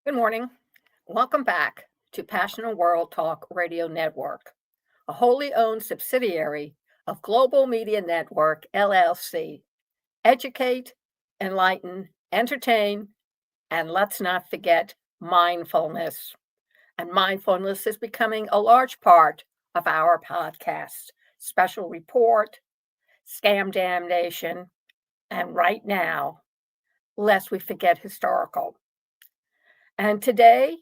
Good morning. Welcome back to Passionate World Talk Radio Network, a wholly owned subsidiary of Global Media Network, LLC. Educate, enlighten, entertain, and let's not forget mindfulness. And mindfulness is becoming a large part of our podcast. Special report, scam damnation, and right now, lest we forget historical. And today,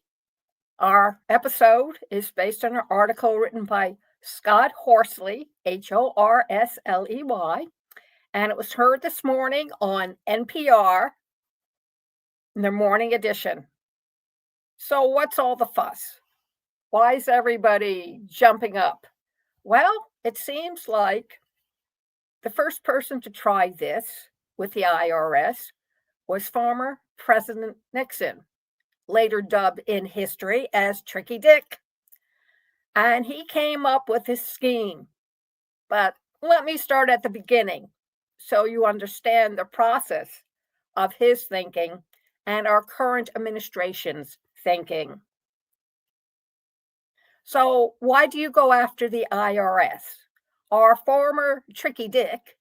our episode is based on an article written by Scott Horsley, Horsley, and it was heard this morning on NPR, in their morning edition. So what's all the fuss? Why is everybody jumping up? Well, it seems like the first person to try this with the IRS was former President Nixon, later dubbed in history as Tricky Dick. And he came up with his scheme. But let me start at the beginning so you understand the process of his thinking and our current administration's thinking. So why do you go after the IRS? Our former Tricky Dick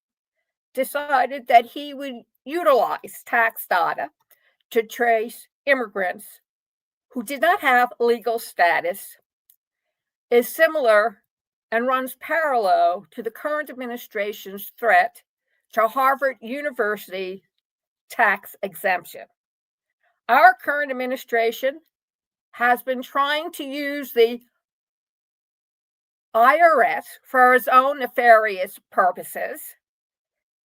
decided that he would utilize tax data to trace immigrants who did not have legal status, is similar and runs parallel to the current administration's threat to Harvard University tax exemption. Our current administration has been trying to use the IRS for its own nefarious purposes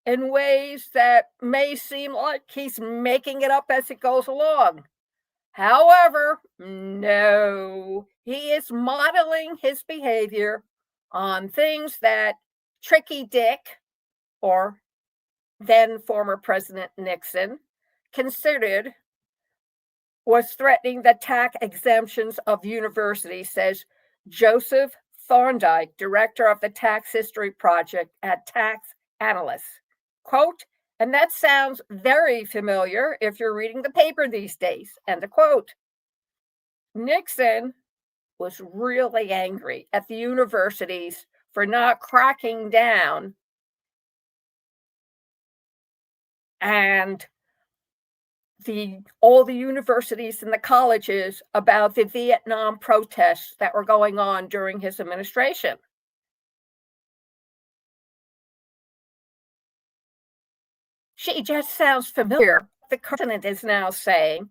in ways that may seem like he's making it up as it goes along. However, no, he is modeling his behavior on things that Tricky Dick, or then former President Nixon, considered was threatening the tax exemptions of universities, says Joseph Thorndike, director of the Tax History Project at Tax Analysts. Quote, and that sounds very familiar if you're reading the paper these days, end of quote. Nixon was really angry at the universities for not cracking down and all the universities and the colleges about the Vietnam protests that were going on during his administration. She just sounds familiar. The president is now saying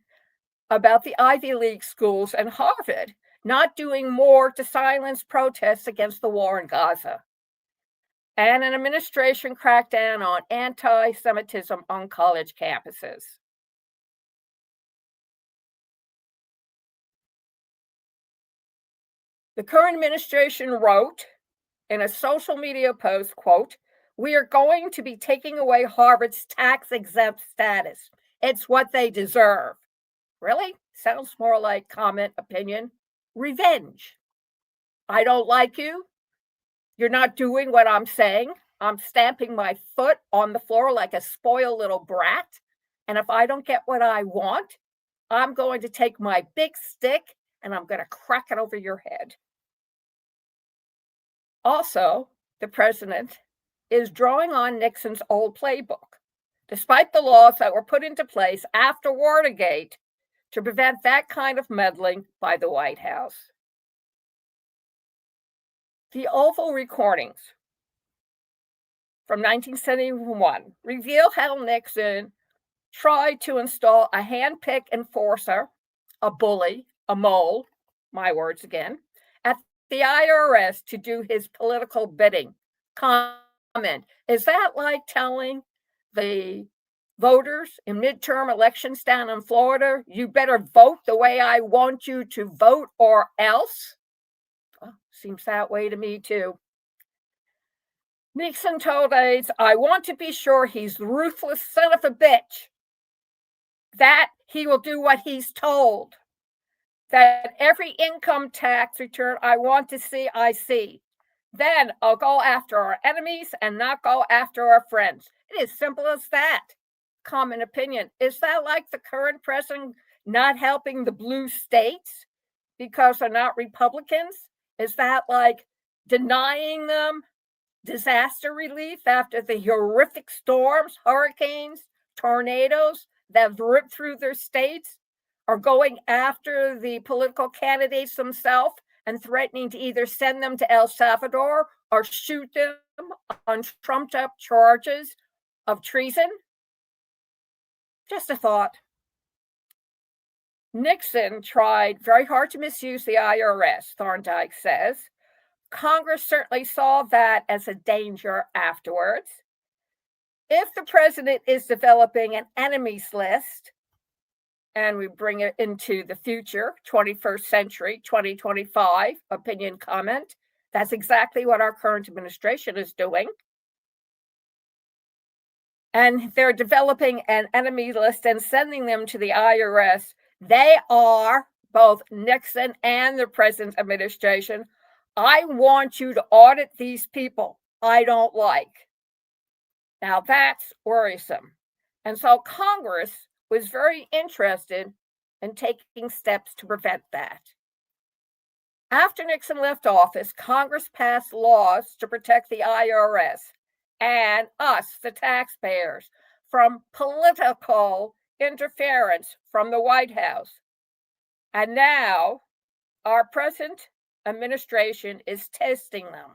about the Ivy League schools and Harvard not doing more to silence protests against the war in Gaza. And an administration crackdown on anti-Semitism on college campuses. The current administration wrote in a social media post, quote, we are going to be taking away Harvard's tax-exempt status. It's what they deserve. Really? Sounds more like comment, opinion. Revenge. I don't like you. You're not doing what I'm saying. I'm stamping my foot on the floor like a spoiled little brat. And if I don't get what I want, I'm going to take my big stick and I'm going to crack it over your head. Also, the president is drawing on Nixon's old playbook, despite the laws that were put into place after Watergate to prevent that kind of meddling by the White House. The Oval recordings from 1971 reveal how Nixon tried to install a hand-picked enforcer, a bully, a mole, my words again, at the IRS to do his political bidding. Comment, is that like telling the voters in midterm elections down in Florida, you better vote the way I want you to vote or else? Well, seems that way to me too. Nixon told aides, I want to be sure he's the ruthless son of a bitch, that he will do what he's told, that every income tax return I want to see, I see. Then I'll go after our enemies and not go after our friends. It is simple as that. Common opinion. Is that like the current president not helping the blue states because they're not Republicans? Is that like denying them disaster relief after the horrific storms, hurricanes, tornadoes that have ripped through their states, or going after the political candidates themselves and threatening to either send them to El Salvador or shoot them on trumped up charges of treason? Just a thought. Nixon tried very hard to misuse the IRS, Thorndike says. Congress certainly saw that as a danger afterwards. If the president is developing an enemies list, and we bring it into the future, 21st century, 2025, opinion comment, that's exactly what our current administration is doing. And they're developing an enemy list and sending them to the IRS. They are, both Nixon and the present administration, I want you to audit these people I don't like. Now that's worrisome. And so Congress was very interested in taking steps to prevent that. After Nixon left office, Congress passed laws to protect the IRS and us, the taxpayers, from political interference from the White House. And now our present administration is testing them.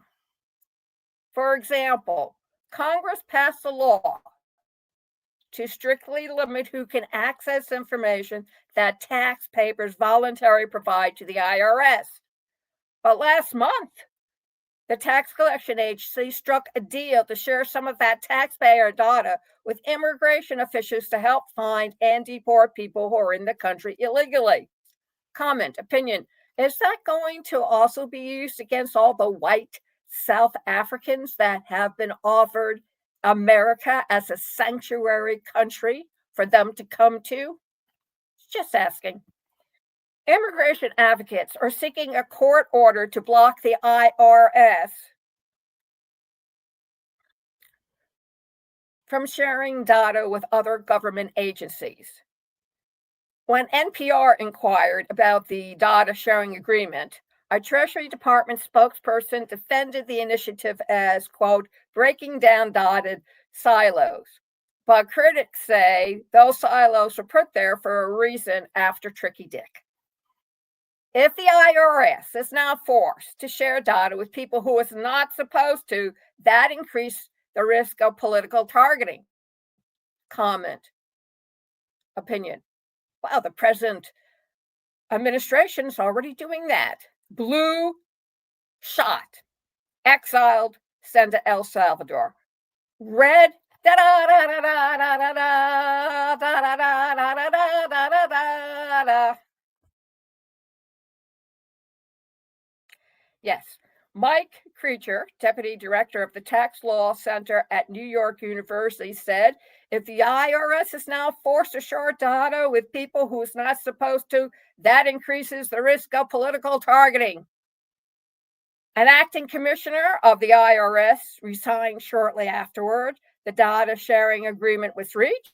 For example, Congress passed a law to strictly limit who can access information that taxpayers voluntarily provide to the IRS. But last month, the tax collection agency struck a deal to share some of that taxpayer data with immigration officials to help find and deport people who are in the country illegally. Comment, opinion, is that going to also be used against all the white South Africans that have been offered America as a sanctuary country for them to come to? Just asking. Immigration advocates are seeking a court order to block the IRS from sharing data with other government agencies. When NPR inquired about the data sharing agreement, a Treasury Department spokesperson defended the initiative as, quote, breaking down dotted silos. But critics say those silos were put there for a reason after Tricky Dick. If the IRS is now forced to share data with people who it's not supposed to, that increases the risk of political targeting. Comment, opinion. Well, the present administration is already doing that. Blue, shot, exiled, sent to El Salvador. Red, da da da da da da da da da da da da da da. Yes, Mike Creature, deputy director of the Tax Law Center at New York University, said if the IRS is now forced to share data with people who it's not supposed to, that increases the risk of political targeting. An acting commissioner of the IRS resigned shortly afterward. The data sharing agreement was reached.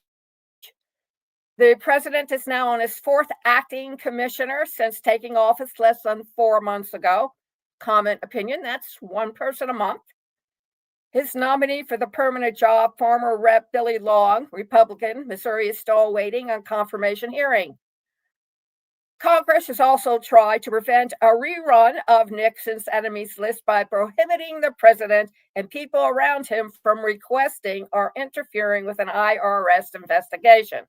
The president is now on his fourth acting commissioner since taking office less than 4 months ago. Comment, opinion, that's one person a month. His nominee for the permanent job, former Rep. Billy Long, Republican, Missouri, is still waiting on confirmation hearing. Congress has also tried to prevent a rerun of Nixon's enemies list by prohibiting the president and people around him from requesting or interfering with an IRS investigation.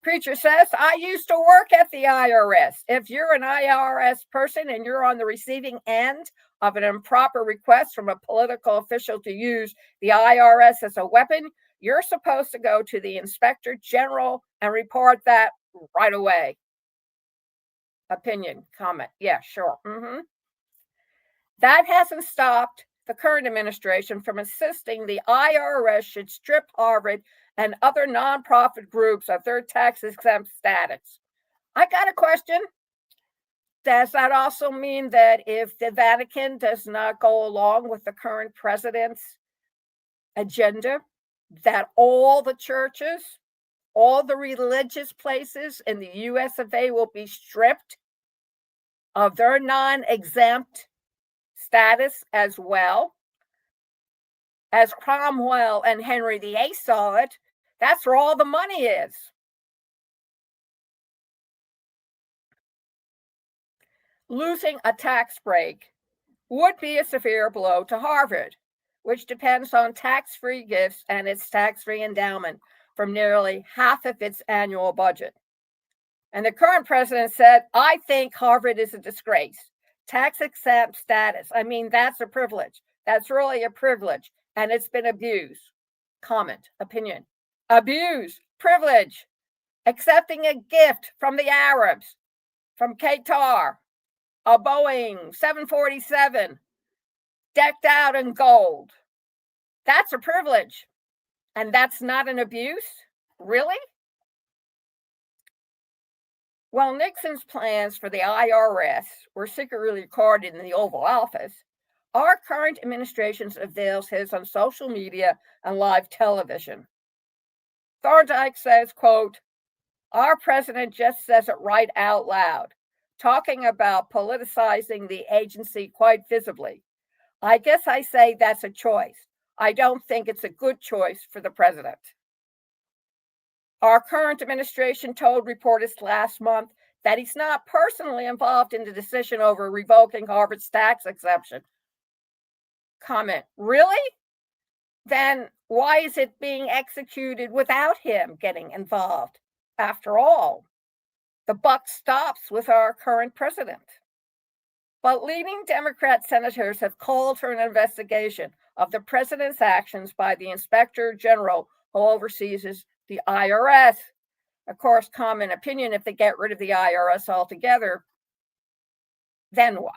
Preacher says, I used to work at the IRS. If you're an IRS person and you're on the receiving end of an improper request from a political official to use the IRS as a weapon, you're supposed to go to the inspector general and report that right away. Opinion, comment, yeah, sure. That hasn't stopped the current administration from insisting the IRS should strip Harvard and other nonprofit groups of their tax-exempt status. I got a question. Does that also mean that if the Vatican does not go along with the current president's agenda, that all the churches, all the religious places in the US of A will be stripped of their non-exempt status as well. As Cromwell and Henry VIII saw it, that's where all the money is. Losing a tax break would be a severe blow to Harvard, which depends on tax-free gifts and its tax-free endowment from nearly half of its annual budget. And the current president said, I think Harvard is a disgrace. Tax-exempt status, I mean, that's a privilege. That's really a privilege, and it's been abused. Comment, opinion. Abuse, privilege, accepting a gift from the Arabs, from Qatar, a Boeing 747 decked out in gold. That's a privilege. And that's not an abuse? Really? While Nixon's plans for the IRS were secretly recorded in the Oval Office, our current administration avails his on social media and live television. Thorndike says, quote, our president just says it right out loud, talking about politicizing the agency quite visibly. I guess I say that's a choice. I don't think it's a good choice for the president. Our current administration told reporters last month that he's not personally involved in the decision over revoking Harvard's tax exemption. Comment, really? Then why is it being executed without him getting involved? After all, the buck stops with our current president. But leading Democrat senators have called for an investigation of the president's actions by the Inspector General who oversees the IRS. Of course, common opinion, if they get rid of the IRS altogether, then what?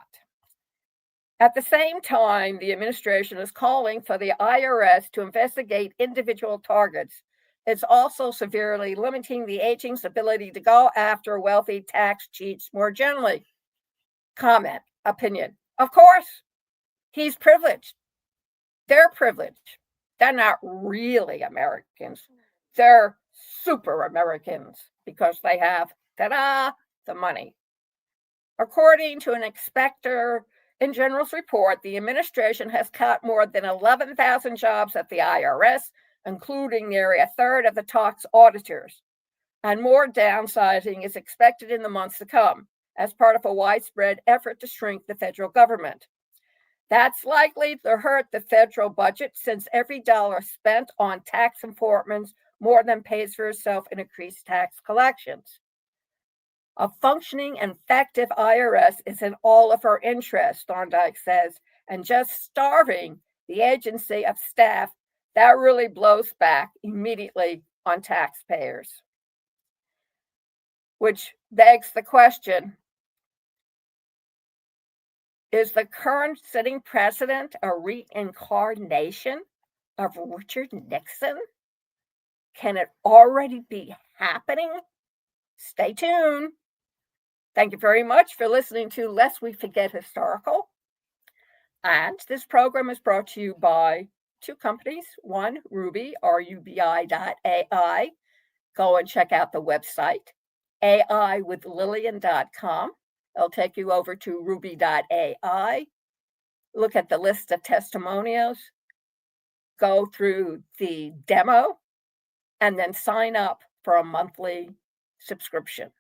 At the same time, the administration is calling for the IRS to investigate individual targets. It's also severely limiting the agency's ability to go after wealthy tax cheats more generally. Comment, opinion. Of course, he's privileged. They're privileged. They're not really Americans. They're super Americans because they have, ta-da, the money. According to an Inspector General's report, the administration has cut more than 11,000 jobs at the IRS, including nearly a third of the tax auditors. And more downsizing is expected in the months to come as part of a widespread effort to shrink the federal government. That's likely to hurt the federal budget since every dollar spent on tax enforcement more than pays for itself in increased tax collections. A functioning and effective IRS is in all of our interests, Thorndike says, and just starving the agency of staff, that really blows back immediately on taxpayers. Which begs the question, is the current sitting president a reincarnation of Richard Nixon? Can it already be happening? Stay tuned. Thank you very much for listening to Lest We Forget Historical. And this program is brought to you by two companies. One, Ruby, rubi.ai. Go and check out the website, aiwithlillian.com. It'll take you over to ruby.ai. Look at the list of testimonials. Go through the demo and then sign up for a monthly subscription.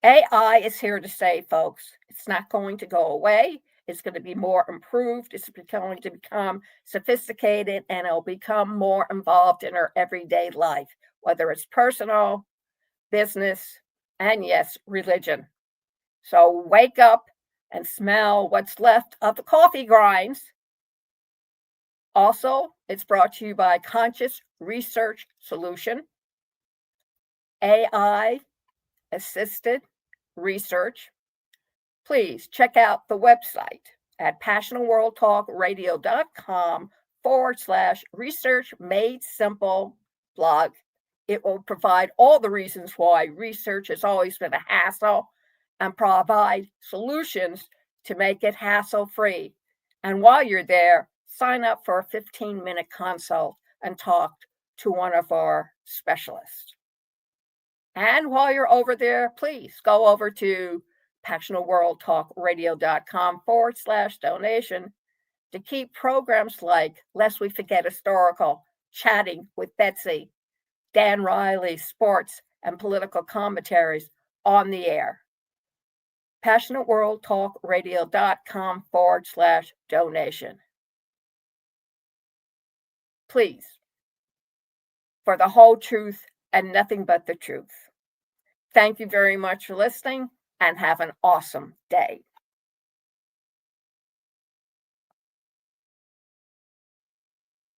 AI is here to stay, folks. It's not going to go away. It's going to be more improved. It's going to become sophisticated, and it'll become more involved in our everyday life, whether it's personal, business, and yes, religion. So wake up and smell what's left of the coffee grinds. Also, it's brought to you by Conscious Research Solution, AI-assisted research. Please check out the website at passionworldtalkradio.com/research made simple blog. It will provide all the reasons why research has always been a hassle and provide solutions to make it hassle-free. And while you're there, sign up for a 15-minute consult and talk to one of our specialists. And while you're over there, please go over to passionatworldtalkradio.com/donation to keep programs like Lest We Forget Historical, Chatting with Betsy, Dan Riley's sports and political commentaries on the air. passionatworldtalkradio.com/donation. Please, for the whole truth and nothing but the truth. Thank you very much for listening, and have an awesome day.